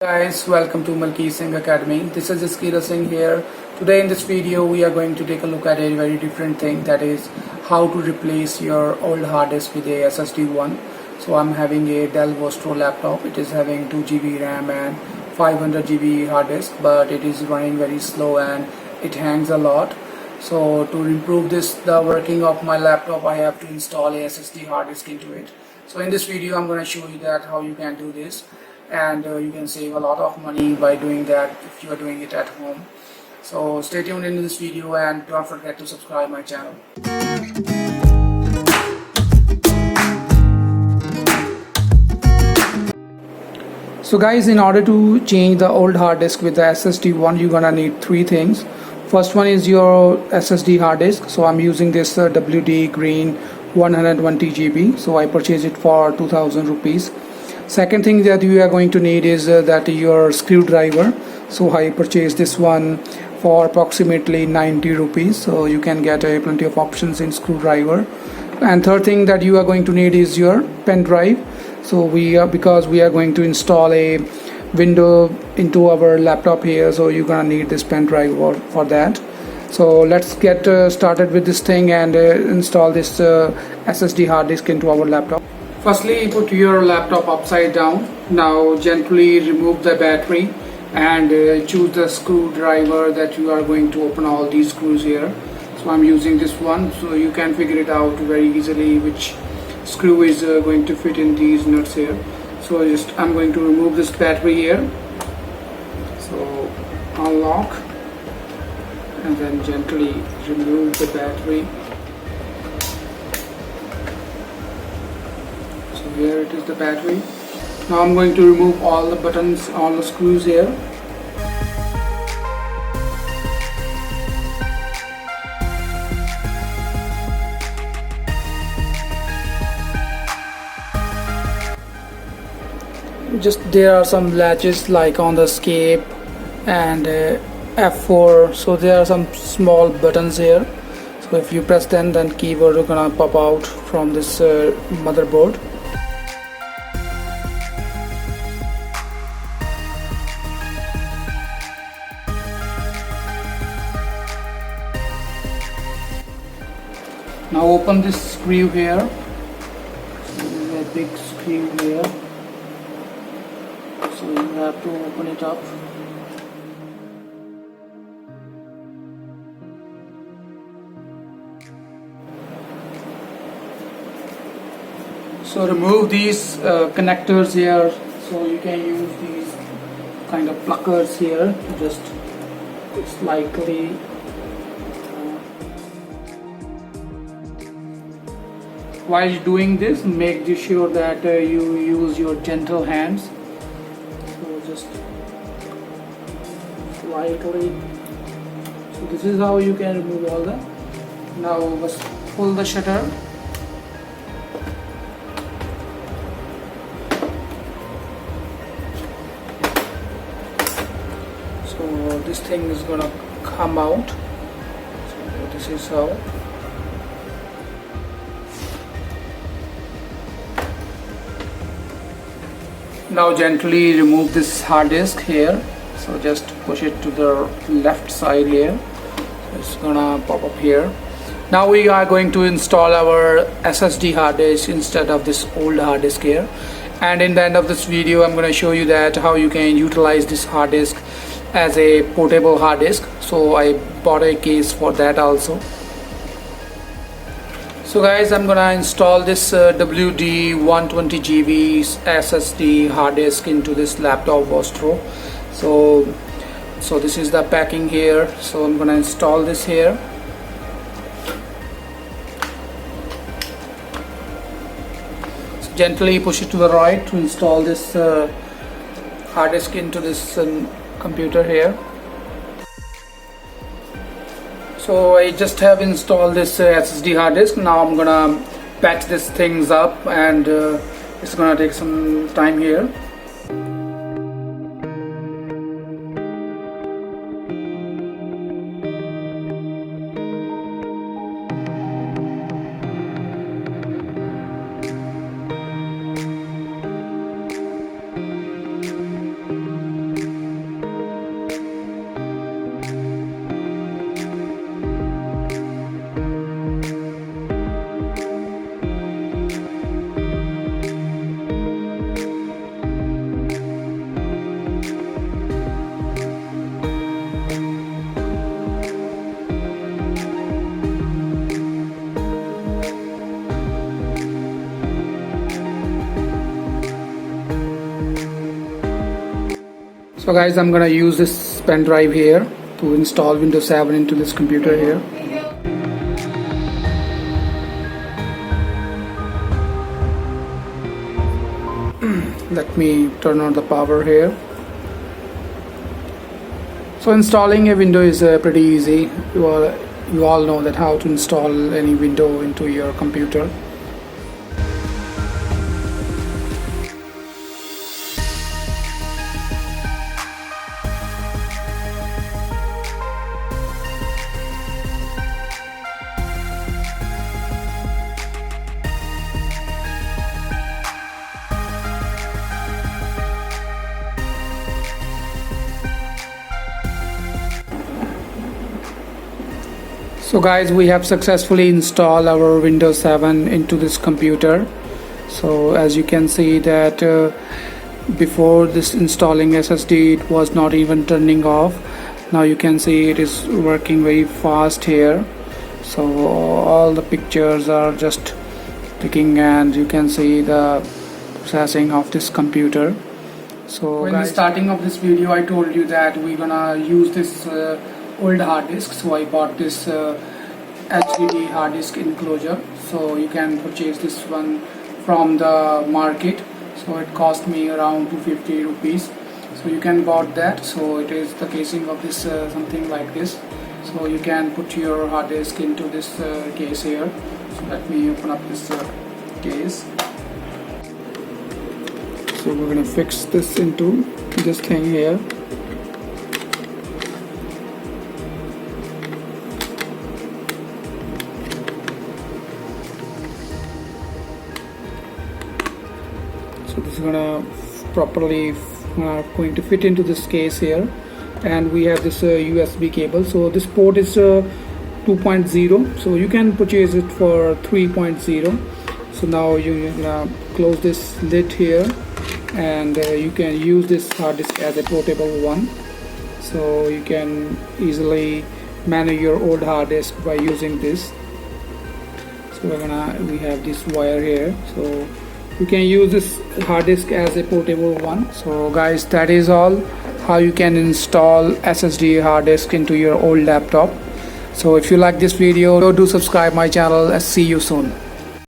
Guys, welcome to Malkeet Singh Academy. This is Singh here. Today in this video we are going to take a look at a very different thing, that is how to replace your old hard disk with a SSD one. So I'm having a Dell Vostro laptop. It is having 2 GB RAM and 500 GB hard disk, but it is running very slow and it hangs a lot. So to improve the working of my laptop, I have to install a SSD hard disk into it. So in this video I'm going to show you that how you can do this, and you can save a lot of money by doing that if you are doing it at home. So stay tuned in this video and don't forget to subscribe my channel. So guys, in order to change the old hard disk with the SSD one, you're gonna need three things. First one is your SSD hard disk. So I'm using this WD Green 120 GB. So I purchased it for 2000 rupees. Second thing that you are going to need is that your screwdriver. So I purchased this one for approximately 90 rupees. So you can get plenty of options in screwdriver. And third thing that you are going to need is your pen drive. So because we are going to install a window into our laptop here, so you're gonna need this pen drive for that. So let's get started with this thing and install this SSD hard disk into our laptop. Firstly, put your laptop upside down. Now gently remove the battery and choose the screwdriver that you are going to open all these screws here. So I'm using this one, so you can figure it out very easily which screw is going to fit in these nuts here. So I'm going to remove this battery here. So unlock and then gently remove the battery. So here it is, the battery. Now I'm going to remove all the buttons, all the screws here. There are some latches like on the escape and F4. So there are some small buttons here. So if you press them, then keyboard is gonna pop out from this motherboard. Now open this screw here. So this is a big screw here. So you have to open it up. So remove these connectors here. So you can use these kind of pluckers here to just slightly while doing this, make sure that you use your gentle hands. So just slightly. So this is how you can remove all that. Now just pull the shutter. So this thing is gonna come out. So this is how. Now gently remove this hard disk here. So just push it to the left side here. It's gonna pop up here. Now we are going to install our SSD hard disk instead of this old hard disk here. And in the end of this video, I'm gonna show you that how you can utilize this hard disk as a portable hard disk. So I bought a case for that also. So guys, I'm gonna install this WD 120 GB SSD hard disk into this laptop Vostro. So this is the packing here. So I'm gonna install this here. So gently push it to the right to install this hard disk into this computer here. So I just have installed this SSD hard disk. Now I'm gonna patch this things up, and it's gonna take some time here. So guys, I'm gonna use this pen drive here to install Windows 7 into this computer here. Let me turn on the power here. So installing a window is pretty easy. You all know that how to install any window into your computer. So guys, we have successfully installed our Windows 7 into this computer. So as you can see that before this installing SSD, it was not even turning off. Now you can see it is working very fast here. So all the pictures are just clicking, and you can see the processing of this computer. So in the starting of this video, I told you that we're gonna use this old hard disk. So I bought this HDD hard disk enclosure. So you can purchase this one from the market. So it cost me around 250 rupees. So you can bought that. So it is the casing of this something like this. So you can put your hard disk into this case here. So let me open up this case. So we're gonna fix this into this thing here. So this is gonna properly going to fit into this case here, and we have this USB cable. So this port is 2.0, so you can purchase it for 3.0. So now you're gonna close this lid here, and you can use this hard disk as a portable one. So you can easily manage your old hard disk by using this. So we have this wire here, so you can use this hard disk as a portable one. So guys, that is all how you can install SSD hard disk into your old laptop. So if you like this video, do subscribe my channel, and see you soon.